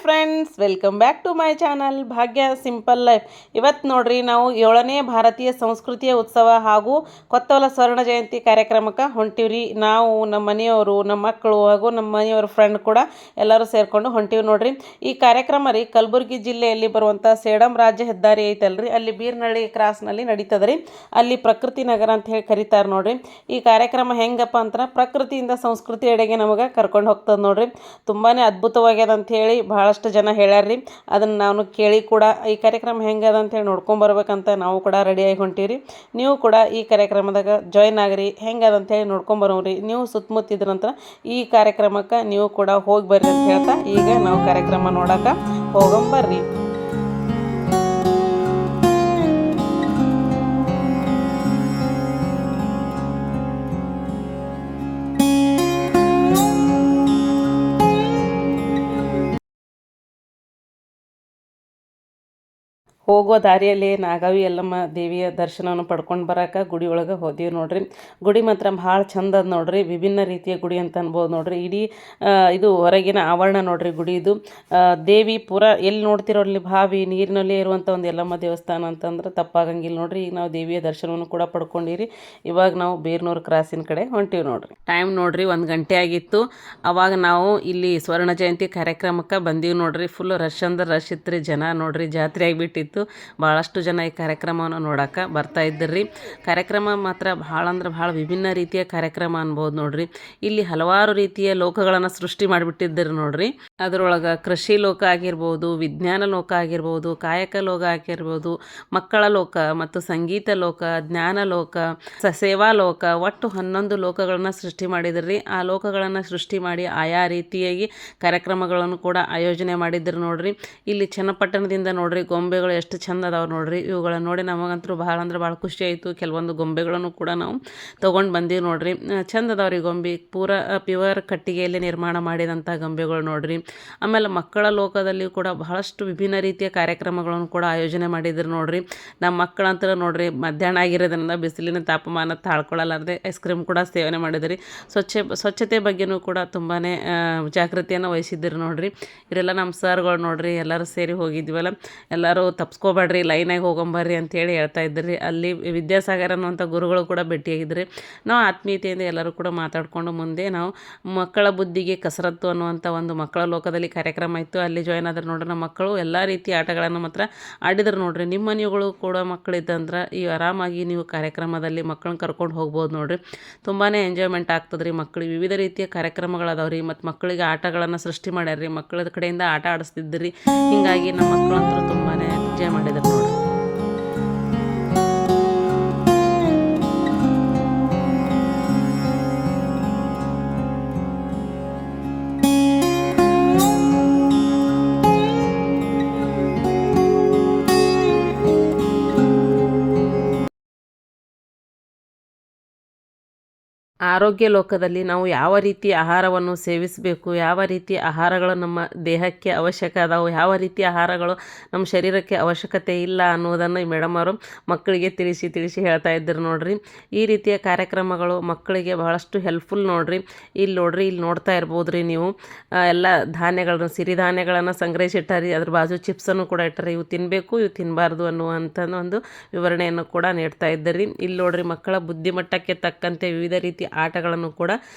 Friends, welcome back to my channel Bhagya simple life. ಇವತ್ತು ನೋಡ್ರಿ ನಾವು 7ನೇ ಭಾರತೀಯ ಸಂಸ್ಕೃತಿಯ ಉತ್ಸವ ಹಾಗೂ ಕೊತ್ತವಲ ಸ್ವರ್ಣ ಜಯಂತಿ ಕಾರ್ಯಕ್ರಮಕ್ಕೆ ಹೊಂಟಿವ್ರಿ. ನಾವು ನಮ್ಮ ಮನೆಯವರು, ನಮ್ಮ ಮಕ್ಕಳು ಹಾಗೂ ನಮ್ಮ ಮನೆಯವ್ರ ಫ್ರೆಂಡ್ ಕೂಡ ಎಲ್ಲರೂ ಸೇರಿಕೊಂಡು ಹೊಂಟಿವಿ ನೋಡ್ರಿ. ಈ ಕಾರ್ಯಕ್ರಮ ರೀ ಕಲಬುರಗಿ ಜಿಲ್ಲೆಯಲ್ಲಿ ಬರುವಂಥ ಸೇಡಂ ರಾಜ್ಯ ಹೆದ್ದಾರಿ ಐತಲ್ರಿ, ಅಲ್ಲಿ ಬೀರ್ನಳ್ಳಿ ಕ್ರಾಸ್ನಲ್ಲಿ ನಡೀತದ್ರಿ. ಅಲ್ಲಿ ಪ್ರಕೃತಿ ನಗರ ಅಂತ ಹೇಳಿ ಕರೀತಾರೆ ನೋಡ್ರಿ. ಈ ಕಾರ್ಯಕ್ರಮ ಹೆಂಗಪ್ಪ ಅಂತ ಪ್ರಕೃತಿಯಿಂದ ಸಂಸ್ಕೃತಿ ಎಡೆಗೆ ನಮಗೆ ಕರ್ಕೊಂಡು ಹೋಗ್ತದೆ ನೋಡ್ರಿ. ತುಂಬಾ ಅದ್ಭುತವಾಗ್ಯದ ಅಂತ ಹೇಳಿ ಭಾಳಷ್ಟು ಜನ ಹೇಳ್ಯಾರ್ರಿ. ಅದನ್ನು ನಾನು ಕೇಳಿ ಕೂಡ ಈ ಕಾರ್ಯಕ್ರಮ ಹೆಂಗದ ಅಂತೇಳಿ ನೋಡ್ಕೊಂಬರ್ಬೇಕಂತ ನಾವು ಕೂಡ ರೆಡಿಯಾಗಿ ಹೊಂಟೀವಿ. ನೀವು ಕೂಡ ಈ ಕಾರ್ಯಕ್ರಮದಾಗ ಜಾಯ್ನ್ ಆಗ್ರಿ, ಹೆಂಗದ ಅಂತೇಳಿ ನೋಡ್ಕೊಂಬರೋರಿ. ನೀವು ಸುತ್ತಮುತ್ತಿದ್ರಂತ ಈ ಕಾರ್ಯಕ್ರಮಕ್ಕೆ ನೀವು ಕೂಡ ಹೋಗಿ ಬರ್ರಿ ಅಂತ ಹೇಳ್ತಾ ಈಗ ನಾವು ಕಾರ್ಯಕ್ರಮ ನೋಡೋಕೆ ಹೋಗಂಬರ್ರಿ. ಹೋಗೋ ದಾರಿಯಲ್ಲಿ ನಾಗಾವಿ ಯಲ್ಲಮ್ಮ ದೇವಿಯ ದರ್ಶನವನ್ನು ಪಡ್ಕೊಂಡು ಬರೋಕೆ ಗುಡಿ ಒಳಗೆ ಹೋದೀವಿ ನೋಡ್ರಿ. ಗುಡಿ ಮಾತ್ರ ಭಾಳ ಚಂದ ಅದ ನೋಡ್ರಿ. ವಿಭಿನ್ನ ರೀತಿಯ ಗುಡಿ ಅಂತ ಅನ್ಬೋದು ನೋಡ್ರಿ. ಇಡೀ ಇದು ಹೊರಗಿನ ಆವರಣ ನೋಡ್ರಿ ಗುಡಿದು. ದೇವಿ ಪೂರ ಎಲ್ಲಿ ನೋಡ್ತಿರೋ ಅಲ್ಲಿ ಬಾವಿ ನೀರಿನಲ್ಲೇ ಇರುವಂಥ ಒಂದು ಯಲ್ಲಮ್ಮ ದೇವಸ್ಥಾನ ಅಂತಂದ್ರೆ ತಪ್ಪಾಗಂಗಿಲ್ಲ ನೋಡ್ರಿ. ಈಗ ನಾವು ದೇವಿಯ ದರ್ಶನವನ್ನು ಕೂಡ ಪಡ್ಕೊಂಡಿರಿ. ಇವಾಗ ನಾವು ಬೇರ್ನೂರು ಕ್ರಾಸಿನ ಕಡೆ ಹೊಂಟೀವಿ ನೋಡ್ರಿ. ಟೈಮ್ ನೋಡ್ರಿ 1 ಗಂಟೆ ಆಗಿತ್ತು. ಅವಾಗ ನಾವು ಇಲ್ಲಿ ಸ್ವರ್ಣ ಜಯಂತಿ ಕಾರ್ಯಕ್ರಮಕ್ಕೆ ಬಂದೀವಿ ನೋಡ್ರಿ. ಫುಲ್ ರಶ್ ಅಂದ್ರೆ ರಶ್ ಇತ್ತು, ಜನ ನೋಡ್ರಿ, ಜಾತ್ರೆ ಆಗಿಬಿಟ್ಟಿತ್ತು. ಭಾಳಷ್ಟು ಜನ ಈ ಕಾರ್ಯಕ್ರಮವನ್ನು ನೋಡೋಕೆ ಬರ್ತಾ ಇದ್ದರ್ರಿ. ಕಾರ್ಯಕ್ರಮ ಮಾತ್ರ ಭಾಳ ಅಂದ್ರೆ ಭಾಳ ವಿಭಿನ್ನ ರೀತಿಯ ಕಾರ್ಯಕ್ರಮ ಅನ್ಬೋದು ನೋಡ್ರಿ. ಇಲ್ಲಿ ಹಲವಾರು ರೀತಿಯ ಲೋಕಗಳನ್ನು ಸೃಷ್ಟಿ ಮಾಡಿಬಿಟ್ಟಿದ್ದರು ನೋಡ್ರಿ. ಅದರೊಳಗೆ ಕೃಷಿ ಲೋಕ ಆಗಿರ್ಬೋದು, ವಿಜ್ಞಾನ ಲೋಕ ಆಗಿರ್ಬೋದು, ಕಾಯಕ ಲೋಕ ಆಗಿರ್ಬೋದು, ಮಕ್ಕಳ ಲೋಕ ಮತ್ತು ಸಂಗೀತ ಲೋಕ, ಜ್ಞಾನ ಲೋಕ, ಸೇವಾ ಲೋಕ, ಒಟ್ಟು 11 ಲೋಕಗಳನ್ನು ಸೃಷ್ಟಿ ಮಾಡಿದ್ರಿ. ಆ ಲೋಕಗಳನ್ನು ಸೃಷ್ಟಿ ಮಾಡಿ ಆಯಾ ರೀತಿಯಾಗಿ ಕಾರ್ಯಕ್ರಮಗಳನ್ನು ಕೂಡ ಆಯೋಜನೆ ಮಾಡಿದ್ರು ನೋಡ್ರಿ. ಇಲ್ಲಿ ಚನ್ನಪಟ್ಟಣದಿಂದ ನೋಡ್ರಿ ಗೊಂಬೆಗಳು ಎಷ್ಟು ಚಂದ ಅದಾವೆ ನೋಡ್ರಿ. ಇವುಗಳನ್ನ ನೋಡಿ ನಮಗಂತೂ ಭಾಳ ಅಂದ್ರೆ ಭಾಳ ಖುಷಿ ಆಯಿತು. ಕೆಲವೊಂದು ಗೊಂಬೆಗಳನ್ನು ಕೂಡ ನಾವು ತೊಗೊಂಡು ಬಂದೀವಿ ನೋಡ್ರಿ. ಚಂದ ಅದಾವ್ರಿ ಗೊಂಬೆ, ಪೂರ ಪ್ಯೂರ್ ಕಟ್ಟಿಗೆಯಲ್ಲಿ ನಿರ್ಮಾಣ ಮಾಡಿದಂಥ ಗೊಂಬೆಗಳು ನೋಡ್ರಿ. ಆಮೇಲೆ ಮಕ್ಕಳ ಲೋಕದಲ್ಲಿ ಕೂಡ ಬಹಳಷ್ಟು ವಿಭಿನ್ನ ರೀತಿಯ ಕಾರ್ಯಕ್ರಮಗಳನ್ನು ಕೂಡ ಆಯೋಜನೆ ಮಾಡಿದ್ರು ನೋಡ್ರಿ. ನಮ್ಮ ಮಕ್ಕಳಂತರ ನೋಡ್ರಿ ಮಧ್ಯಾಹ್ನ ಆಗಿರೋದ್ರಿಂದ ಬಿಸಿಲಿನ ತಾಪಮಾನ ತಾಳ್ಕೊಳ್ಳಲಾರದೆ ಐಸ್ ಕ್ರೀಮ್ ಕೂಡ ಸೇವನೆ ಮಾಡಿದ್ರಿ. ಸ್ವಚ್ಛತೆ ಬಗ್ಗೆನೂ ಕೂಡ ತುಂಬಾ ಜಾಗೃತಿಯನ್ನು ವಹಿಸಿದ್ರು ನೋಡ್ರಿ. ಇವರೆಲ್ಲ ನಮ್ಮ ಸರ್ಗಳು ನೋಡ್ರಿ, ಎಲ್ಲರೂ ಸೇರಿ ಹೋಗಿದ್ವಲ್ಲ, ಎಲ್ಲರೂ ತಪ್ಸ್ಕೊಬೇಡ್ರಿ, ಲೈನಾಗಿ ಹೋಗೊಂಬರ್ರಿ ಅಂತೇಳಿ ಹೇಳ್ತಾ ಇದ್ರಿ. ಅಲ್ಲಿ ವಿದ್ಯಾಸಾಗರ್ ಅನ್ನುವಂಥ ಗುರುಗಳು ಕೂಡ ಭೇಟಿಯಾಗಿದ್ರಿ. ನಾವು ಆತ್ಮೀಯತೆಯಿಂದ ಎಲ್ಲರೂ ಕೂಡ ಮಾತಾಡಿಕೊಂಡು ಮುಂದೆ ನಾವು ಮಕ್ಕಳ ಬುದ್ಧಿಗೆ ಕಸರತ್ತು ಅನ್ನುವಂಥ ಒಂದು ಮಕ್ಕಳ ಲೋಕದಲ್ಲಿ ಕಾರ್ಯಕ್ರಮ ಇತ್ತು. ಅಲ್ಲಿ ಜಾಯ್ನ್ ಆದ್ರೆ ನೋಡ್ರಿ ನಮ್ಮ ಮಕ್ಕಳು ಎಲ್ಲ ರೀತಿಯ ಆಟಗಳನ್ನು ಮಾತ್ರ ಆಡಿದ್ರು ನೋಡ್ರಿ. ನಿಮ್ಮ ಮನೆಗಳು ಕೂಡ ಮಕ್ಕಳಿದ್ದಂದ್ರೆ ಈ ಆರಾಮಾಗಿ ನೀವು ಕಾರ್ಯಕ್ರಮದಲ್ಲಿ ಮಕ್ಕಳನ್ನ ಕರ್ಕೊಂಡು ಹೋಗ್ಬೋದು ನೋಡ್ರಿ. ತುಂಬಾ ಎಂಜಾಯ್ಮೆಂಟ್ ಆಗ್ತದ್ರಿ. ಮಕ್ಕಳಿಗೆ ವಿವಿಧ ರೀತಿಯ ಕಾರ್ಯಕ್ರಮಗಳದಾವ್ರಿ. ಮತ್ತು ಮಕ್ಕಳಿಗೆ ಆಟಗಳನ್ನು ಸೃಷ್ಟಿ ಮಾಡ್ಯಾರ್ರಿ. ಮಕ್ಕಳ ಕಡೆಯಿಂದ ಆಟ ಆಡಿಸ್ತಿದ್ರಿ. ಹೀಗಾಗಿ ನಮ್ಮ ಮಕ್ಕಳಂತರೂ ತುಂಬಾ ಎಂಜಾಯ್ ಮಾಡಿದ್ರು ನೋಡ್ರಿ. ಆರೋಗ್ಯ ಲೋಕದಲ್ಲಿ ನಾವು ಯಾವ ರೀತಿ ಆಹಾರವನ್ನು ಸೇವಿಸಬೇಕು, ಯಾವ ರೀತಿ ಆಹಾರಗಳು ನಮ್ಮ ದೇಹಕ್ಕೆ ಅವಶ್ಯಕ ಅದಾವು, ಯಾವ ರೀತಿ ಆಹಾರಗಳು ನಮ್ಮ ಶರೀರಕ್ಕೆ ಅವಶ್ಯಕತೆ ಇಲ್ಲ ಅನ್ನೋದನ್ನು ಈ ಮೇಡಮ್ ಅವರು ಮಕ್ಕಳಿಗೆ ತಿಳಿಸಿ ಹೇಳ್ತಾ ಇದ್ರು ನೋಡ್ರಿ. ಈ ರೀತಿಯ ಕಾರ್ಯಕ್ರಮಗಳು ಮಕ್ಕಳಿಗೆ ಬಹಳಷ್ಟು ಹೆಲ್ಪ್ಫುಲ್ ನೋಡ್ರಿ. ಇಲ್ಲಿ ನೋಡ್ರಿ, ಇಲ್ಲಿ ನೋಡ್ತಾ ಇರ್ಬೋದು ರೀ ನೀವು, ಎಲ್ಲ ಧಾನ್ಯಗಳನ್ನು, ಸಿರಿಧಾನ್ಯಗಳನ್ನು ಸಂಗ್ರಹಿಸಿಟ್ಟಾರಿ. ಅದ್ರ ಬಾಜು ಚಿಪ್ಸನ್ನು ಕೂಡ ಇಟ್ಟಾರೆ. ಇವು ತಿನ್ನಬೇಕು, ಇವು ತಿನ್ನಬಾರ್ದು ಅನ್ನುವಂಥ ಒಂದು ವಿವರಣೆಯನ್ನು ಕೂಡ ನೀಡ್ತಾ ಇದ್ದರಿ. ಇಲ್ಲಿ ನೋಡ್ರಿ ಮಕ್ಕಳ ಬುದ್ಧಿಮಟ್ಟಕ್ಕೆ ತಕ್ಕಂತೆ ವಿವಿಧ ರೀತಿ ಆಟಗಳನ್ನು ಕೂಡ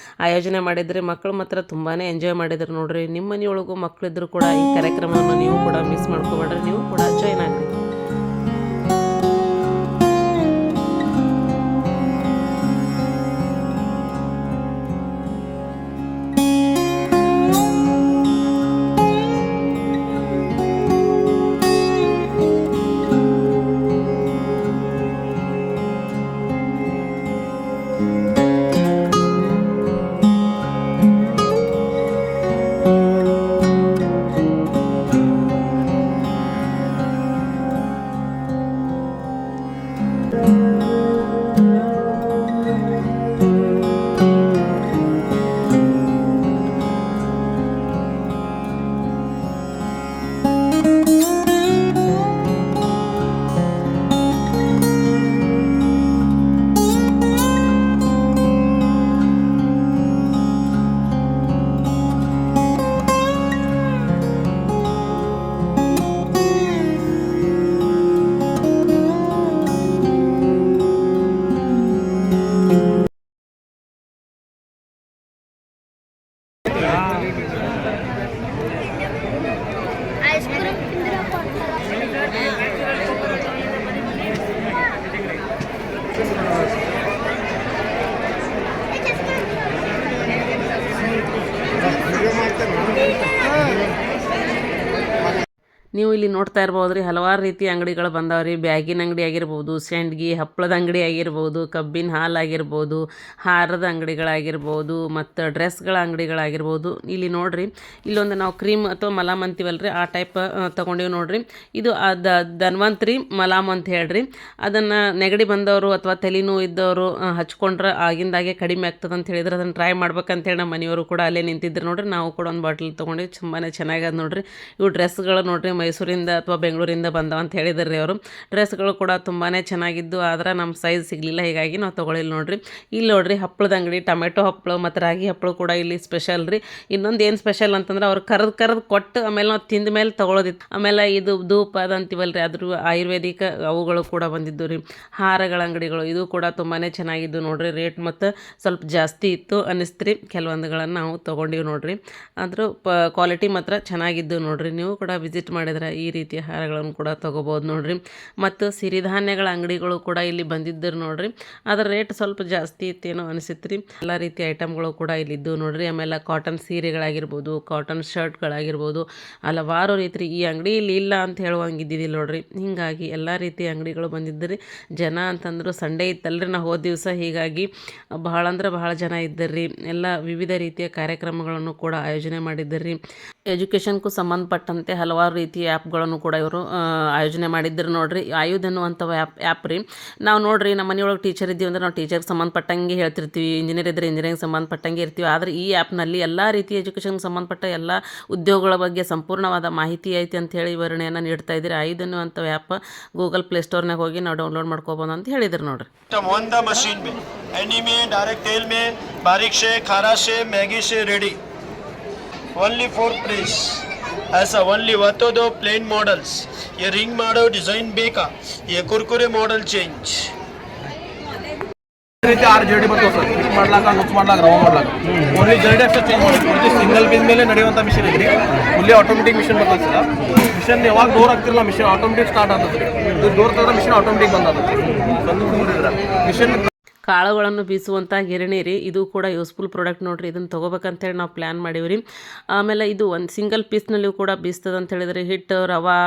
ಆಯೋಜನೆ ಮಾಡಿದ್ರಿ. ಮಕ್ಕಳು ಮಾತ್ರ ತುಂಬಾ ಎಂಜಾಯ್ ಮಾಡಿದ್ರು ನೋಡ್ರಿ. ನಿಮ್ಮ ಮನೆಯೊಳಗೂ ಮಕ್ಕಳಿದ್ರು ಕೂಡ ಈ ಕಾರ್ಯಕ್ರಮವನ್ನು ನೀವು ಕೂಡ ಮಿಸ್ ಮಾಡ್ಕೋಬೇಡ್ರಿ, ನೀವು ಕೂಡ ಜಾಯ್ನ್ ಆಗ್ರಿ. ನೀವು ಇಲ್ಲಿ ನೋಡ್ತಾ ಇರ್ಬೋದು ರೀ, ಹಲವಾರು ರೀತಿಯ ಅಂಗಡಿಗಳು ಬಂದಾವ್ರಿ. ಬ್ಯಾಗಿನ ಅಂಗಡಿ ಆಗಿರ್ಬೋದು, ಸೆಂಡ್ಗಿ, ಹಪ್ಪಳದ ಅಂಗಡಿ ಆಗಿರ್ಬೋದು, ಕಬ್ಬಿನ ಹಾಲು ಆಗಿರ್ಬೋದು, ಹಾರದ ಅಂಗಡಿಗಳಾಗಿರ್ಬೋದು, ಮತ್ತು ಡ್ರೆಸ್ಗಳ ಅಂಗಡಿಗಳಾಗಿರ್ಬೋದು. ಇಲ್ಲಿ ನೋಡ್ರಿ, ಇಲ್ಲೊಂದು ನಾವು ಕ್ರೀಮ್ ಅಥವಾ ಮಲಾಮ್ ಅಂತೀವಲ್ರಿ, ಆ ಟೈಪ್ ತೊಗೊಂಡೀವಿ ನೋಡ್ರಿ. ಇದು ಧನ್ವಂತ್ರಿ ಮಲಾಮ್ ಅಂತ ಹೇಳ್ರಿ. ಅದನ್ನು ನೆಗಡಿ ಬಂದವರು ಅಥವಾ ತಲೆನೋವು ಇದ್ದವರು ಹಚ್ಕೊಂಡ್ರೆ ಆಗಿಂದಾಗೆ ಕಡಿಮೆ ಆಗ್ತದೆ ಅಂತ ಹೇಳಿದ್ರೆ ಅದನ್ನು ಟ್ರೈ ಮಾಡ್ಬೇಕಂತೇಳಿ ನಮ್ಮ ಮನೆಯವರು ಕೂಡ ಅಲ್ಲೇ ನಿಂತಿದ್ರು ನೋಡ್ರಿ. ನಾವು ಕೂಡ ಒಂದು ಬಾಟಲ್ ತೊಗೊಂಡಿವಿ, ತುಂಬಾ ಚೆನ್ನಾಗದ ನೋಡ್ರಿ. ಇವು ಡ್ರೆಸ್ಗಳು ನೋಡ್ರಿ ಮೈಸೂರಿಂದ ಅಥವಾ ಬೆಂಗಳೂರಿಂದ ಬಂದವ ಅಂತ ಹೇಳಿದ್ರಿ ಅವರು. ಡ್ರೆಸ್ಗಳು ಕೂಡ ತುಂಬಾ ಚೆನ್ನಾಗಿದ್ದು, ಆದ್ರೆ ನಮ್ಮ ಸೈಜ್ ಸಿಗಲಿಲ್ಲ, ಹೀಗಾಗಿ ನಾವು ತೊಗೊಳಿಲ್ಲ ನೋಡ್ರಿ. ಇಲ್ಲಿ ನೋಡ್ರಿ ಹಪ್ಪಳದ ಅಂಗಡಿ, ಟೊಮೆಟೊ ಹಪ್ಪಳು ಮತ್ತು ರಾಗಿ ಹಪ್ಪಳು ಕೂಡ ಇಲ್ಲಿ ಸ್ಪೆಷಲ್ ರೀ. ಇನ್ನೊಂದು ಏನು ಸ್ಪೆಷಲ್ ಅಂತಂದ್ರೆ ಅವ್ರು ಕರೆದು ಕೊಟ್ಟು ಆಮೇಲೆ ನಾವು ತಿಂದ ಮೇಲೆ ತೊಗೊಳೋದಿತ್ತು. ಆಮೇಲೆ ಇದು ಧೂಪ ಅದು ಅಂತೀವಲ್ರಿ, ಅದ್ರ ಆಯುರ್ವೇದಿಕ ಅವುಗಳು ಕೂಡ ಬಂದಿದ್ದು ರೀ. ಹಾರಗಳ ಅಂಗಡಿಗಳು ಇದು ಕೂಡ ತುಂಬಾ ಚೆನ್ನಾಗಿದ್ದು ನೋಡ್ರಿ. ರೇಟ್ ಮತ್ತು ಸ್ವಲ್ಪ ಜಾಸ್ತಿ ಇತ್ತು ಅನ್ನಿಸ್ತ್ರಿ. ಕೆಲವೊಂದುಗಳನ್ನು ನಾವು ತೊಗೊಂಡಿವಿ ನೋಡ್ರಿ. ಆದರೂ ಕ್ವಾಲಿಟಿ ಮಾತ್ರ ಚೆನ್ನಾಗಿದ್ದು ನೋಡ್ರಿ. ನೀವು ಕೂಡ ವಿಸಿಟ್ ಮಾಡಿದ್ರೆ ಈ ರೀತಿಯ ಹಾರಗಳನ್ನು ಕೂಡ ತೊಗೋಬೋದು ನೋಡ್ರಿ. ಮತ್ತು ಸಿರಿಧಾನ್ಯಗಳ ಅಂಗಡಿಗಳು ಕೂಡ ಇಲ್ಲಿ ಬಂದಿದ್ದರು ನೋಡ್ರಿ. ಅದರ ರೇಟ್ ಸ್ವಲ್ಪ ಜಾಸ್ತಿ ಇತ್ತೇನೋ ಅನಿಸಿತ್ರಿ. ಎಲ್ಲ ರೀತಿಯ ಐಟಮ್ಗಳು ಕೂಡ ಇಲ್ಲಿದ್ದು ನೋಡ್ರಿ. ಆಮೇಲೆ ಕಾಟನ್ ಸೀರೆಗಳಾಗಿರ್ಬೋದು, ಕಾಟನ್ ಶರ್ಟ್ಗಳಾಗಿರ್ಬೋದು, ಹಲವಾರು ರೀತಿ ಈ ಅಂಗಡಿ ಇಲ್ಲಿ ಇಲ್ಲ ಅಂತ ಹೇಳುವಂಗಿದ್ದಿದ್ದಿಲ್ಲ ನೋಡ್ರಿ. ಹೀಗಾಗಿ ಎಲ್ಲ ರೀತಿಯ ಅಂಗಡಿಗಳು ಬಂದಿದ್ದರು. ಜನ ಅಂತಂದ್ರು ಸಂಡೇ ಇತ್ತಲ್ರಿ ನಾವು ಹೋದ ದಿವಸ, ಹೀಗಾಗಿ ಬಹಳ ಅಂದ್ರೆ ಬಹಳ ಜನ ಇದ್ದರ್ರಿ. ಎಲ್ಲ ವಿವಿಧ ರೀತಿಯ ಕಾರ್ಯಕ್ರಮಗಳನ್ನು ಕೂಡ ಆಯೋಜನೆ ಮಾಡಿದ್ದರ್ರಿ. ಎಜುಕೇಷನ್ಗೂ ಸಂಬಂಧಪಟ್ಟಂತೆ ಹಲವಾರು ರೀತಿಯ ಆ್ಯಪ್ಗಳನ್ನು ಕೂಡ ಇವರು ಆಯೋಜನೆ ಮಾಡಿದ್ರು ನೋಡ್ರಿ. ಆಯುಧ್ ಅನ್ನುವಂಥ ಆ್ಯಪ್ ರೀ. ನಾವು ನೋಡ್ರಿ ನಮ್ಮ ಮನೆಯೊಳಗೆ ಟೀಚರ್ ಇದ್ದೀವಿ ಅಂದ್ರೆ ನಾವು ಟೀಚರ್ಗೆ ಸಂಬಂಧಪಟ್ಟಂಗೆ ಹೇಳ್ತಿರ್ತೀವಿ, ಇಂಜಿನಿಯರ್ ಇದ್ದರೆ ಇಂಜಿನಿಯರಿಂಗ್ ಸಂಬಂಧಪಟ್ಟಂಗೆ ಇರ್ತೀವಿ. ಆದರೆ ಈ ಆ್ಯಪ್ನಲ್ಲಿ ಎಲ್ಲ ರೀತಿಯ ಎಜುಕೇಷನ್ಗೆ ಸಂಬಂಧಪಟ್ಟ ಎಲ್ಲ ಉದ್ಯೋಗಗಳ ಬಗ್ಗೆ ಸಂಪೂರ್ಣವಾದ ಮಾಹಿತಿ ಐತಿ ಅಂಥೇಳಿ ವಿವರಣೆಯನ್ನು ನೀಡ್ತಾ ಇದ್ದೀರಿ. ಆಯುಧ್ ಅನ್ನುವಂಥ ಆ್ಯಪ್ ಗೂಗಲ್ ಪ್ಲೇಸ್ಟೋರ್ನಾಗ ಹೋಗಿ ನಾವು ಡೌನ್ಲೋಡ್ ಮಾಡ್ಕೋಬೋದು ಅಂತ ಹೇಳಿದ್ರು ನೋಡ್ರಿ. मशीन में एनी में डायरेक्ट तेल में बारीक से खारा से मैगी से रेडी ओनली फॉर प्रेस ऐसा ओनली वतो दो प्लेन मॉडल्स ये रिंग मॉडल डिजाइन बेका ये कुरकुरे मॉडल चेंज ರೀತಿ 6 ಜರ್ಡಿ ಬರ್ತವೆ ಸರ್. ಫಿಟ್ ಮಾಡ್ಲಾಕ, ನುಚ್ಚು ಮಾಡ್ಲಾಕ, ರವ್ ಮಾಡ್ಲಾಕ ಓನ್ಲಿ ಜರ್ಡಿ ಅಷ್ಟೇ ಚೇಂಜ್ ಮಾಡಿ ಸಿಂಗಲ್ ಬಿನ್ ಮೇಲೆ ನಡೆಯುವಂಥ ಮಿಷಿನ್ ಐತ್ರಿ. ಫುಲ್ಲಿ ಆಟೋಮೆಟಿಕ್ ಮಿಷಿನ್ ಬರ್ತದೆ ಸರ್. ಮಿಷನ್ ಯಾವಾಗ ಡೋರ್ ಆಗ್ತಿರಲ್ಲ ಮಿಷಿನ್ ಆಟೋಮೆಟಿಕ್ ಸ್ಟಾರ್ಟ್ ಆಗ್ತದೆ. ಇದು ಡೋರ್ ತೆಗೆದ್ರೆ ಮಿಷಿನ್ ಆಟೋಮೆಟಿಕ್ ಬಂದಾಗುತ್ತೆ. ಮಿಷಿನ್ ಕಾಳುಗಳನ್ನು ಬೀಸುವಂಥ ಗಿರಣಿ ರೀ. ಇದು ಕೂಡ ಯೂಸ್ಫುಲ್ ಪ್ರಾಡಕ್ಟ್ ನೋಡ್ರಿ. ಇದನ್ನು ತೊಗೋಬೇಕಂತೇಳಿ ನಾವು ಪ್ಲ್ಯಾನ್ ಮಾಡೀವಿ ರೀ. ಆಮೇಲೆ ಇದು ಒಂದು ಸಿಂಗಲ್ ಪೀಸ್ನಲ್ಲಿಯೂ ಕೂಡ ಬೀಸ್ತದೆ ಅಂತ ಹೇಳಿದ್ರೆ ಹಿಟ್ಟು, ರವೆ,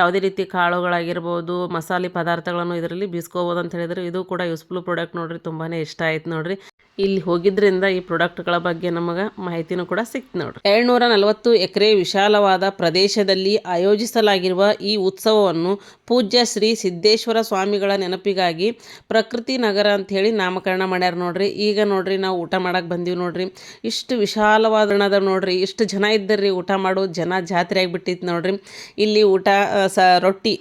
ಯಾವುದೇ ರೀತಿ ಕಾಳುಗಳಾಗಿರ್ಬೋದು, ಮಸಾಲೆ ಪದಾರ್ಥಗಳನ್ನು ಇದರಲ್ಲಿ ಬೀಸ್ಕೋಬೋದು ಅಂತ ಹೇಳಿದ್ರೆ ಇದು ಕೂಡ ಯೂಸ್ಫುಲ್ ಪ್ರಾಡಕ್ಟ್ ನೋಡ್ರಿ. ತುಂಬಾ ಇಷ್ಟ ಆಯ್ತು ನೋಡ್ರಿ. ಇಲ್ಲಿ ಹೋಗಿದ್ರಿಂದ ಈ ಪ್ರಾಡಕ್ಟ್ಗಳ ಬಗ್ಗೆ ನಮಗೆ ಮಾಹಿತಿನೂ ಕೂಡ ಸಿಕ್ತು ನೋಡ್ರಿ. 740 ಎಕರೆ ವಿಶಾಲವಾದ ಪ್ರದೇಶದಲ್ಲಿ ಆಯೋಜಿಸಲಾಗಿರುವ ಈ ಉತ್ಸವವನ್ನು ಪೂಜ್ಯ ಶ್ರೀ ಸಿದ್ದೇಶ್ವರ ಸ್ವಾಮಿಗಳ ನೆನಪಿಗಾಗಿ ಪ್ರಕೃತಿ ನಗರ ಅಂತ ಹೇಳಿ ನಾಮಕರಣ ಮಾಡ್ಯಾರ ನೋಡ್ರಿ. ಈಗ ನೋಡ್ರಿ ನಾವು ಊಟ ಮಾಡಕ್ಕೆ ಬಂದೀವಿ ನೋಡ್ರಿ. ಇಷ್ಟು ವಿಶಾಲವಾದ ನೋಡ್ರಿ, ಇಷ್ಟು ಜನ ಇದ್ದರ್ರಿ. ಊಟ ಮಾಡೋ ಜನ ಜಾತ್ರೆ ಆಗಿಬಿಟ್ಟಿತ್ತು ನೋಡ್ರಿ. ಇಲ್ಲಿ ಊಟ ರೊಟ್ಟಿ,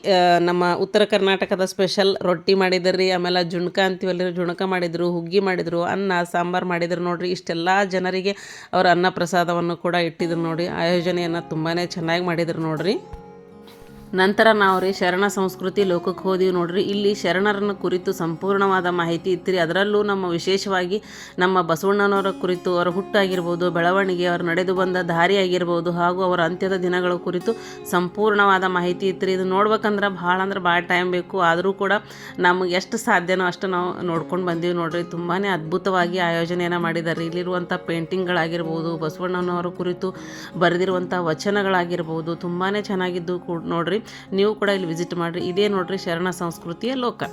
ನಮ್ಮ ಉತ್ತರ ಕರ್ನಾಟಕದ ಸ್ಪೆಷಲ್ ರೊಟ್ಟಿ ಮಾಡಿದ್ರಿ. ಆಮೇಲೆ ಜುಣ್ಕ ಅಂತೀವಲ್ರಿ, ಜುಣ್ಕ ಮಾಡಿದ್ರು, ಹುಗ್ಗಿ ಮಾಡಿದ್ರು, ಅನ್ನ ಸಾಂಬಾರು ಮಾಡಿದ್ರು ನೋಡ್ರಿ. ಇಷ್ಟೆಲ್ಲ ಜನರಿಗೆ ಅವರ ಅನ್ನ ಪ್ರಸಾದವನ್ನು ಕೂಡ ಇಟ್ಟಿದ್ರು ನೋಡಿ. ಆಯೋಜನೆಯನ್ನು ತುಂಬಾ ಚೆನ್ನಾಗಿ ಮಾಡಿದ್ರು ನೋಡ್ರಿ. ನಂತರ ನಾವು ರೀ ಶರಣ ಸಂಸ್ಕೃತಿ ಲೋಕಕ್ಕೆ ಹೋದೀವಿ ನೋಡ್ರಿ. ಇಲ್ಲಿ ಶರಣರನ್ನ ಕುರಿತು ಸಂಪೂರ್ಣವಾದ ಮಾಹಿತಿ ಇತ್ತು ರೀ. ಅದರಲ್ಲೂ ನಮ್ಮ ವಿಶೇಷವಾಗಿ ನಮ್ಮ ಬಸವಣ್ಣನವರ ಕುರಿತು, ಅವರ ಹುಟ್ಟಾಗಿರ್ಬೋದು, ಬೆಳವಣಿಗೆ, ಅವರು ನಡೆದು ಬಂದ ದಾರಿ ಆಗಿರ್ಬೋದು, ಹಾಗೂ ಅವರ ಅಂತ್ಯದ ದಿನಗಳ ಕುರಿತು ಸಂಪೂರ್ಣವಾದ ಮಾಹಿತಿ ಇತ್ತು ರೀ. ಇದು ನೋಡ್ಬೇಕಂದ್ರೆ ಭಾಳ ಅಂದ್ರೆ ಭಾಳ ಟೈಮ್ ಬೇಕು. ಆದರೂ ಕೂಡ ನಮಗೆ ಎಷ್ಟು ಸಾಧ್ಯನೋ ಅಷ್ಟು ನಾವು ನೋಡ್ಕೊಂಡು ಬಂದೀವಿ ನೋಡ್ರಿ. ತುಂಬಾ ಅದ್ಭುತವಾಗಿ ಆಯೋಜನೆಯನ್ನು ಮಾಡಿದ್ದಾರೆ. ಇಲ್ಲಿರುವಂಥ ಪೇಂಟಿಂಗ್ಗಳಾಗಿರ್ಬೋದು, ಬಸವಣ್ಣನವರ ಕುರಿತು ಬರೆದಿರುವಂಥ ವಚನಗಳಾಗಿರ್ಬೋದು, ತುಂಬಾ ಚೆನ್ನಾಗಿದ್ದು ನೋಡ್ರಿ. ನೀವು ಕೂಡ ಇಲ್ಲಿ ವಿಸಿಟ್ ಮಾಡಿರಿ. ಇದೇ ನೋಡ್ರಿ ಶರಣ ಸಂಸ್ಕೃತಿಯ ಲೋಕ.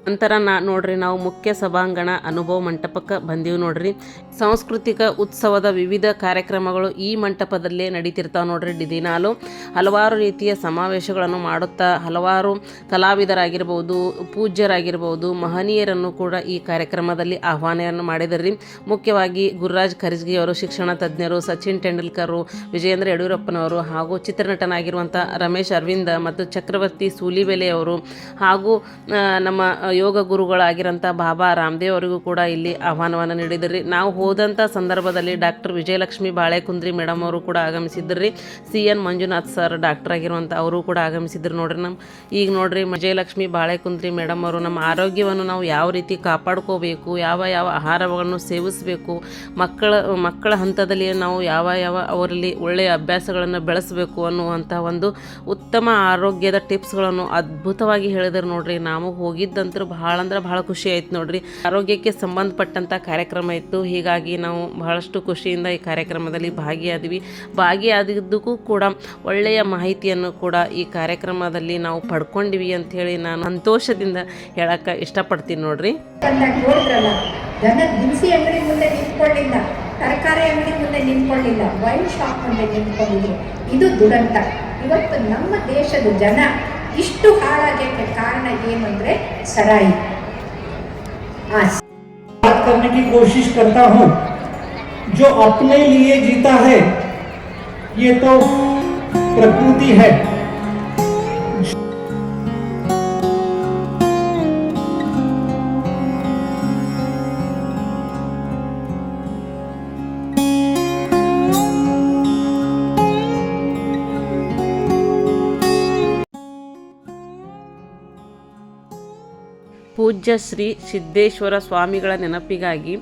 ನಂತರ ನೋಡ್ರಿ ನಾವು ಮುಖ್ಯ ಸಭಾಂಗಣ ಅನುಭವ ಮಂಟಪಕ್ಕೆ ಬಂದೀವಿ ನೋಡ್ರಿ. ಸಾಂಸ್ಕೃತಿಕ ಉತ್ಸವದ ವಿವಿಧ ಕಾರ್ಯಕ್ರಮಗಳು ಈ ಮಂಟಪದಲ್ಲೇ ನಡೀತಿರ್ತಾವೆ ನೋಡ್ರಿ. ದಿನಾಲು ಹಲವಾರು ರೀತಿಯ ಸಮಾವೇಶಗಳನ್ನು ಮಾಡುತ್ತಾ ಹಲವಾರು ಕಲಾವಿದರಾಗಿರ್ಬೋದು, ಪೂಜ್ಯರಾಗಿರ್ಬೋದು, ಮಹನೀಯರನ್ನು ಕೂಡ ಈ ಕಾರ್ಯಕ್ರಮದಲ್ಲಿ ಆಹ್ವಾನವನ್ನು ಮಾಡಿದರ್ರಿ. ಮುಖ್ಯವಾಗಿ ಗುರುರಾಜ್ ಕರ್ಜ್ಗಿ ಅವರು ಶಿಕ್ಷಣ ತಜ್ಞರು, ಸಚಿನ್ ತೆಂಡೂಲ್ಕರ್, ವಿಜಯೇಂದ್ರ ಯಡಿಯೂರಪ್ಪನವರು, ಹಾಗೂ ಚಿತ್ರನಟನಾಗಿರುವಂಥ ರಮೇಶ್ ಅರವಿಂದ ಮತ್ತು ಚಕ್ರವರ್ತಿ ಸೂಲಿಬೆಲೆ ಅವರು, ಹಾಗೂ ನಮ್ಮ ಯೋಗ ಗುರುಗಳಾಗಿರೋಂಥ ಬಾಬಾ ರಾಮದೇವ್ ಅವರಿಗೂ ಕೂಡ ಇಲ್ಲಿ ಆಹ್ವಾನವನ್ನು ನೀಡಿದ್ರಿ. ನಾವು ಹೋದಂಥ ಸಂದರ್ಭದಲ್ಲಿ ಡಾಕ್ಟರ್ ವಿಜಯಲಕ್ಷ್ಮಿ ಬಾಳೆಕುಂದ್ರಿ ಮೇಡಮ್ ಅವರು ಕೂಡ ಆಗಮಿಸಿದ್ರಿ. CN ಮಂಜುನಾಥ್ ಸರ್ ಡಾಕ್ಟರ್ ಆಗಿರುವಂಥ ಅವರು ಕೂಡ ಆಗಮಿಸಿದ್ರು ನೋಡ್ರಿ. ಈಗ ನೋಡ್ರಿ ವಿಜಯಲಕ್ಷ್ಮಿ ಬಾಳೆಕುಂದ್ರಿ ಮೇಡಮ್ ಅವರು ನಮ್ಮ ಆರೋಗ್ಯವನ್ನು ನಾವು ಯಾವ ರೀತಿ ಕಾಪಾಡ್ಕೋಬೇಕು, ಯಾವ ಆಹಾರಗಳನ್ನು ಸೇವಿಸಬೇಕು, ಮಕ್ಕಳ ಹಂತದಲ್ಲಿ ನಾವು ಯಾವ ಅವರಲ್ಲಿ ಒಳ್ಳೆಯ ಅಭ್ಯಾಸಗಳನ್ನು ಬೆಳೆಸಬೇಕು ಅನ್ನುವಂಥ ಒಂದು ಉತ್ತಮ ಆರೋಗ್ಯದ ಟಿಪ್ಸ್ಗಳನ್ನು ಅದ್ಭುತವಾಗಿ ಹೇಳಿದ್ರು ನೋಡ್ರಿ. ನಾವು ಹೋಗಿದ್ದಂತರೂ ಭಾಳ ಅಂದ್ರೆ ಭಾಳ ಖುಷಿ ಆಯ್ತು ನೋಡ್ರಿ. ಆರೋಗ್ಯಕ್ಕೆ ಸಂಬಂಧಪಟ್ಟಂಥ ಕಾರ್ಯಕ್ರಮ ಇತ್ತು. ಹೀಗಾಗಿ ನಾವು ಬಹಳಷ್ಟು ಖುಷಿಯಿಂದ ಈ ಕಾರ್ಯಕ್ರಮದಲ್ಲಿ ಭಾಗಿಯಾದಿದ್ದಕ್ಕೂ ಕೂಡ ಒಳ್ಳೆಯ ಮಾಹಿತಿಯನ್ನು ಕೂಡ ಈ ಕಾರ್ಯಕ್ರಮದಲ್ಲಿ ನಾವು ಪಡ್ಕೊಂಡಿವಿ ಅಂಥೇಳಿ ನಾನು ಸಂತೋಷದಿಂದ ಹೇಳಕ್ಕೆ ಇಷ್ಟಪಡ್ತೀನಿ ನೋಡ್ರಿ. ದನದ ದಿನಸಿ ಅಂಗಡಿ ಮುಂದೆ ನಿಂತ್ಕೊಳ್ಳಿಲ್ಲ, ತರಕಾರಿ ಅಂಗಡಿ ಮುಂದೆ ನಿಂತ್ಕೊಳ್ಳಿಲ್ಲ, ವೈನ್ ಶಾಪ್ ಮುಂದೆ ನಿಂತ್ಕೊಂಡಿದ್ರು. ಇದು ದುರಂತ. ಇವತ್ತು ನಮ್ಮ ದೇಶದ ಜನ ಇಷ್ಟು ಹಾಳಾಗಕ್ಕೆ ಕಾರಣ ಏನು ಅಂದ್ರೆ ಸರಾಯಿ. बात करने की कोशिश करता हूं, जो अपने लिए जीता है ये तो प्रकृति है. ಪೂಜ್ಯ ಶ್ರೀ ಸಿದ್ದೇಶ್ವರ ಸ್ವಾಮಿಗಳ ನೆನಪಿಗಾಗಿ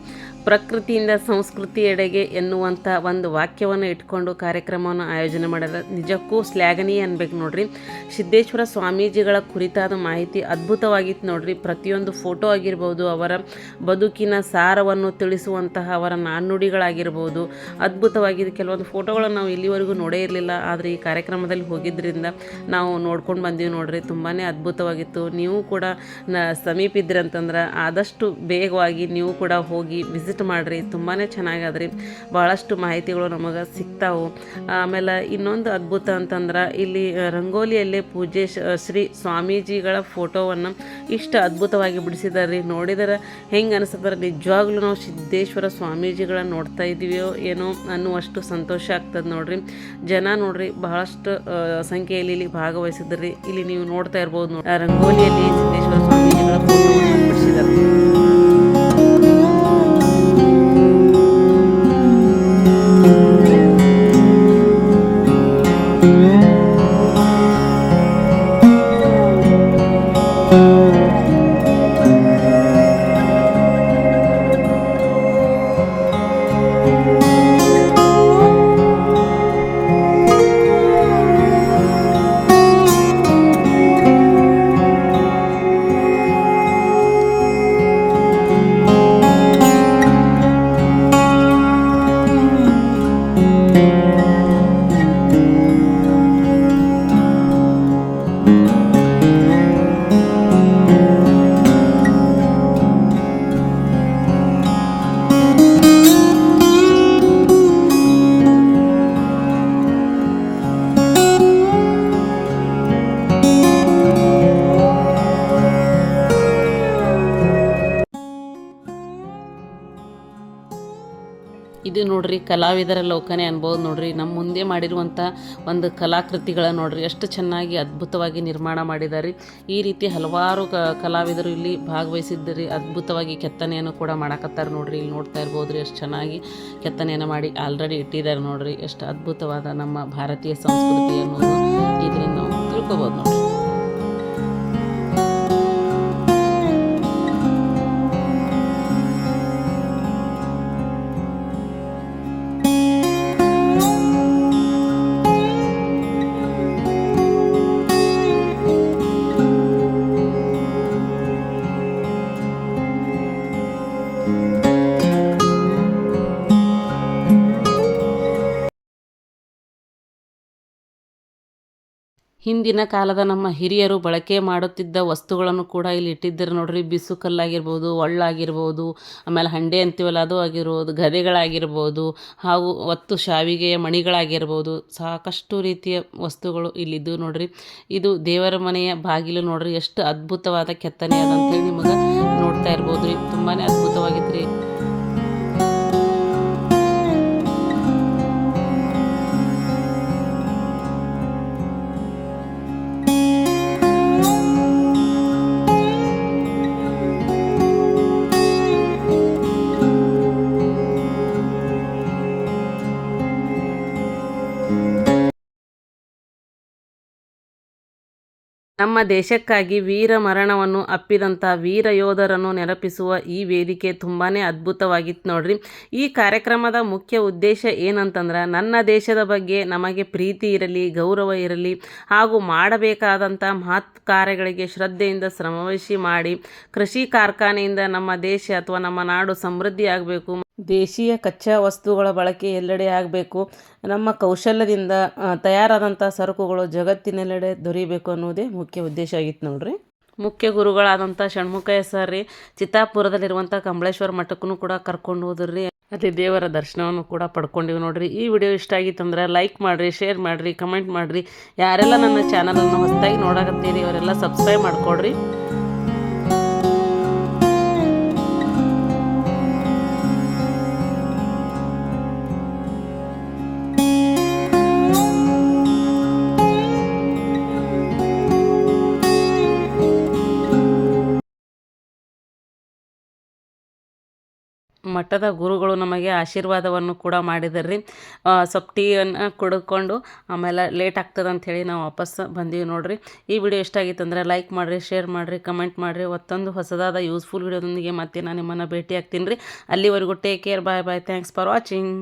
ಪ್ರಕೃತಿಯಿಂದ ಸಂಸ್ಕೃತಿಯೆಡೆಗೆ ಎನ್ನುವಂಥ ಒಂದು ವಾಕ್ಯವನ್ನು ಇಟ್ಕೊಂಡು ಕಾರ್ಯಕ್ರಮವನ್ನು ಆಯೋಜನೆ ಮಾಡ್ಯಾರ. ನಿಜಕ್ಕೂ ಶ್ಲಾಘನೀಯ ಅನ್ಬೇಕು ನೋಡ್ರಿ. ಸಿದ್ದೇಶ್ವರ ಸ್ವಾಮೀಜಿಗಳ ಕುರಿತಾದ ಮಾಹಿತಿ ಅದ್ಭುತವಾಗಿತ್ತು ನೋಡ್ರಿ. ಪ್ರತಿಯೊಂದು ಫೋಟೋ ಆಗಿರ್ಬೋದು, ಅವರ ಬದುಕಿನ ಸಾರವನ್ನು ತಿಳಿಸುವಂತಹ ಅವರ ನಾಣ್ಣುಡಿಗಳಾಗಿರ್ಬೋದು ಅದ್ಭುತವಾಗಿದೆ. ಕೆಲವೊಂದು ಫೋಟೋಗಳನ್ನು ನಾವು ಇಲ್ಲಿವರೆಗೂ ನೋಡೇ ಇರಲಿಲ್ಲ, ಆದರೆ ಈ ಕಾರ್ಯಕ್ರಮದಲ್ಲಿ ಹೋಗಿದ್ದರಿಂದ ನಾವು ನೋಡ್ಕೊಂಡು ಬಂದೀವಿ ನೋಡ್ರಿ. ತುಂಬಾ ಅದ್ಭುತವಾಗಿತ್ತು. ನೀವು ಕೂಡ ಸಮೀಪ ಇದ್ರಂತಂದ್ರೆ ಆದಷ್ಟು ಬೇಗವಾಗಿ ನೀವು ಕೂಡ ಹೋಗಿ ವಿಸಿಟ್ ಮಾಡಿರಿ. ತುಂಬಾ ಚೆನ್ನಾಗದ್ರಿ. ಭಾಳಷ್ಟು ಮಾಹಿತಿಗಳು ನಮಗೆ ಸಿಗ್ತಾವೆ. ಆಮೇಲೆ ಇನ್ನೊಂದು ಅದ್ಭುತ ಅಂತಂದ್ರೆ ಇಲ್ಲಿ ರಂಗೋಲಿಯಲ್ಲೇ ಪೂಜೆ ಶ್ರೀ ಸ್ವಾಮೀಜಿಗಳ ಫೋಟೋವನ್ನು ಇಷ್ಟು ಅದ್ಭುತವಾಗಿ ಬಿಡಿಸಿದಾರೆ. ನೋಡಿದರೆ ಹೆಂಗೆ ಅನಿಸ್ತದ್ರೆ ನಿಜವಾಗ್ಲೂ ನಾವು ಸಿದ್ದೇಶ್ವರ ಸ್ವಾಮೀಜಿಗಳನ್ನ ನೋಡ್ತಾ ಇದ್ದೀವೋ ಏನೋ ಅನ್ನುವಷ್ಟು ಸಂತೋಷ ಆಗ್ತದೆ ನೋಡ್ರಿ. ಜನ ನೋಡ್ರಿ ಬಹಳಷ್ಟು ಸಂಖ್ಯೆಯಲ್ಲಿ ಇಲ್ಲಿ ಭಾಗವಹಿಸಿದ್ರಿ. ಇಲ್ಲಿ ನೀವು ನೋಡ್ತಾ ಇರ್ಬೋದು, ರಂಗೋಲಿಯಲ್ಲಿ ಸಿದ್ದೇಶ್ವರ ಸ್ವಾಮೀಜಿಗಳ ಫೋಟೋವನ್ನು ಬಿಡಿಸಿದ್ದಾರೆ. ಇದು ನೋಡ್ರಿ ಕಲಾವಿದರ ಲೋಕನೇ ಅನ್ಬೋದು ನೋಡ್ರಿ. ನಮ್ಮ ಮುಂದೆ ಮಾಡಿರುವಂಥ ಒಂದು ಕಲಾಕೃತಿಗಳ ನೋಡ್ರಿ ಎಷ್ಟು ಚೆನ್ನಾಗಿ ಅದ್ಭುತವಾಗಿ ನಿರ್ಮಾಣ ಮಾಡಿದ್ದಾರೆ. ಈ ರೀತಿ ಹಲವಾರು ಕಲಾವಿದರು ಇಲ್ಲಿ ಭಾಗವಹಿಸಿದ್ದರಿ. ಅದ್ಭುತವಾಗಿ ಕೆತ್ತನೆಯನ್ನು ಕೂಡ ಮಾಡಕತ್ತಾರೆ ನೋಡ್ರಿ. ಇಲ್ಲಿ ನೋಡ್ತಾ ಇರ್ಬೋದ್ರಿ ಎಷ್ಟು ಚೆನ್ನಾಗಿ ಕೆತ್ತನೆಯನ್ನು ಮಾಡಿ ಆಲ್ರೆಡಿ ಇಟ್ಟಿದ್ದಾರೆ ನೋಡ್ರಿ. ಎಷ್ಟು ಅದ್ಭುತವಾದ ನಮ್ಮ ಭಾರತೀಯ ಸಂಸ್ಕೃತಿ ಅನ್ನೋದು ಇದರಿಂದ ನಾವು ತಿಳ್ಕೊಬೋದು ನೋಡ್ರಿ. ಹಿಂದಿನ ಕಾಲದ ನಮ್ಮ ಹಿರಿಯರು ಬಳಕೆ ಮಾಡುತ್ತಿದ್ದ ವಸ್ತುಗಳನ್ನು ಕೂಡ ಇಲ್ಲಿ ಇಟ್ಟಿದ್ದಾರೆ ನೋಡ್ರಿ. ಬಿಸು ಕಲ್ಲಾಗಿರ್ಬೋದು, ಒಳ್ಳಾಗಿರ್ಬೋದು, ಆಮೇಲೆ ಹಂಡೆ ಅಂತೀವಲ್ಲ ಅದು ಆಗಿರ್ಬೋದು, ಗದೆಗಳಾಗಿರ್ಬೋದು, ಹಾಗೂ ಒತ್ತು ಶಾವಿಗೆಯ ಮಣಿಗಳಾಗಿರ್ಬೋದು, ಸಾಕಷ್ಟು ರೀತಿಯ ವಸ್ತುಗಳು ಇಲ್ಲಿದ್ದು ನೋಡ್ರಿ. ಇದು ದೇವರ ಮನೆಯ ಬಾಗಿಲು ನೋಡ್ರಿ. ಎಷ್ಟು ಅದ್ಭುತವಾದ ಕೆತ್ತನೆ ಅದಂತೇಳಿ ನಿಮಗೆ ನೋಡ್ತಾ ಇರ್ಬೋದು ರೀ. ತುಂಬಾ ಅದ್ಭುತವಾಗಿತ್ತು ರೀ. ನಮ್ಮ ದೇಶಕ್ಕಾಗಿ ವೀರ ಮರಣವನ್ನು ಅಪ್ಪಿದಂಥ ವೀರ ಯೋಧರನ್ನು ನೆನಪಿಸುವ ಈ ವೇದಿಕೆ ತುಂಬಾ ಅದ್ಭುತವಾಗಿತ್ತು ನೋಡ್ರಿ. ಈ ಕಾರ್ಯಕ್ರಮದ ಮುಖ್ಯ ಉದ್ದೇಶ ಏನಂತಂದ್ರೆ ನನ್ನ ದೇಶದ ಬಗ್ಗೆ ನಮಗೆ ಪ್ರೀತಿ ಇರಲಿ, ಗೌರವ ಇರಲಿ ಹಾಗೂ ಮಾಡಬೇಕಾದಂಥ ಮಹತ್ ಕಾರ್ಯಗಳಿಗೆ ಶ್ರದ್ಧೆಯಿಂದ ಶ್ರಮವಹಿಸಿ ಮಾಡಿ ಕೃಷಿ ಕಾರ್ಖಾನೆಯಿಂದ ನಮ್ಮ ದೇಶ ಅಥವಾ ನಮ್ಮ ನಾಡು ಸಮೃದ್ಧಿ ಆಗಬೇಕು, ದೇಶೀಯ ಕಚ್ಚಾ ವಸ್ತುಗಳ ಬಳಕೆ ಎಲ್ಲೆಡೆ ಆಗಬೇಕು, ನಮ್ಮ ಕೌಶಲ್ಯದಿಂದ ತಯಾರಾದಂಥ ಸರಕುಗಳು ಜಗತ್ತಿನೆಲ್ಲೆಡೆ ದೊರೀಬೇಕು ಅನ್ನೋದೇ ಮುಖ್ಯ ಉದ್ದೇಶ ಆಗಿತ್ತು ನೋಡ್ರಿ. ಮುಖ್ಯ ಗುರುಗಳಾದಂಥ ಷಣ್ಮುಖಯ್ಯ ಸರ್ ರೀ ಚಿತ್ತಾಪುರದಲ್ಲಿರುವಂಥ ಕಂಬಳೇಶ್ವರ ಮಠಕ್ಕೂ ಕೂಡ ಕರ್ಕೊಂಡು ಹೋದ್ರಿ. ಅಲ್ಲಿ ದೇವರ ದರ್ಶನವನ್ನು ಕೂಡ ಪಡ್ಕೊಂಡಿವಿ ನೋಡ್ರಿ. ಈ ವಿಡಿಯೋ ಇಷ್ಟ ಆಗಿತ್ತಂದ್ರೆ ಲೈಕ್ ಮಾಡಿರಿ, ಶೇರ್ ಮಾಡಿರಿ, ಕಮೆಂಟ್ ಮಾಡಿರಿ. ಯಾರೆಲ್ಲ ನನ್ನ ಚಾನಲನ್ನು ಹೊಸದಾಗಿ ನೋಡಕತ್ತೀರಿ ಅವರೆಲ್ಲ ಸಬ್ಸ್ಕ್ರೈಬ್ ಮಾಡ್ಕೊಡ್ರಿ. ಮಠದ ಗುರುಗಳು ನಮಗೆ ಆಶೀರ್ವಾದವನ್ನು ಕೂಡ ಮಾಡಿದರ್ರಿ. ಸ್ವಲ್ಪ ಟೀಯನ್ನು ಕುಡ್ಕೊಂಡು ಆಮೇಲೆ ಲೇಟ್ ಆಗ್ತದೆ ಅಂಥೇಳಿ ನಾವು ವಾಪಸ್ ಬಂದೀವಿ ನೋಡ್ರಿ. ಈ ವಿಡಿಯೋ ಇಷ್ಟ ಆಗಿತ್ತಂದ್ರೆ ಲೈಕ್ ಮಾಡಿರಿ, ಶೇರ್ ಮಾಡಿರಿ, ಕಮೆಂಟ್ ಮಾಡಿರಿ. ಮತ್ತೊಂದು ಹೊಸದಾದ ಯೂಸ್ಫುಲ್ ವಿಡಿಯೋದೊಂದಿಗೆ ಮತ್ತೆ ನಾನು ನಿಮ್ಮನ್ನು ಭೇಟಿ ಆಗ್ತೀನಿ ರೀ. ಅಲ್ಲಿವರೆಗೂ take care, bye bye, thanks for watching.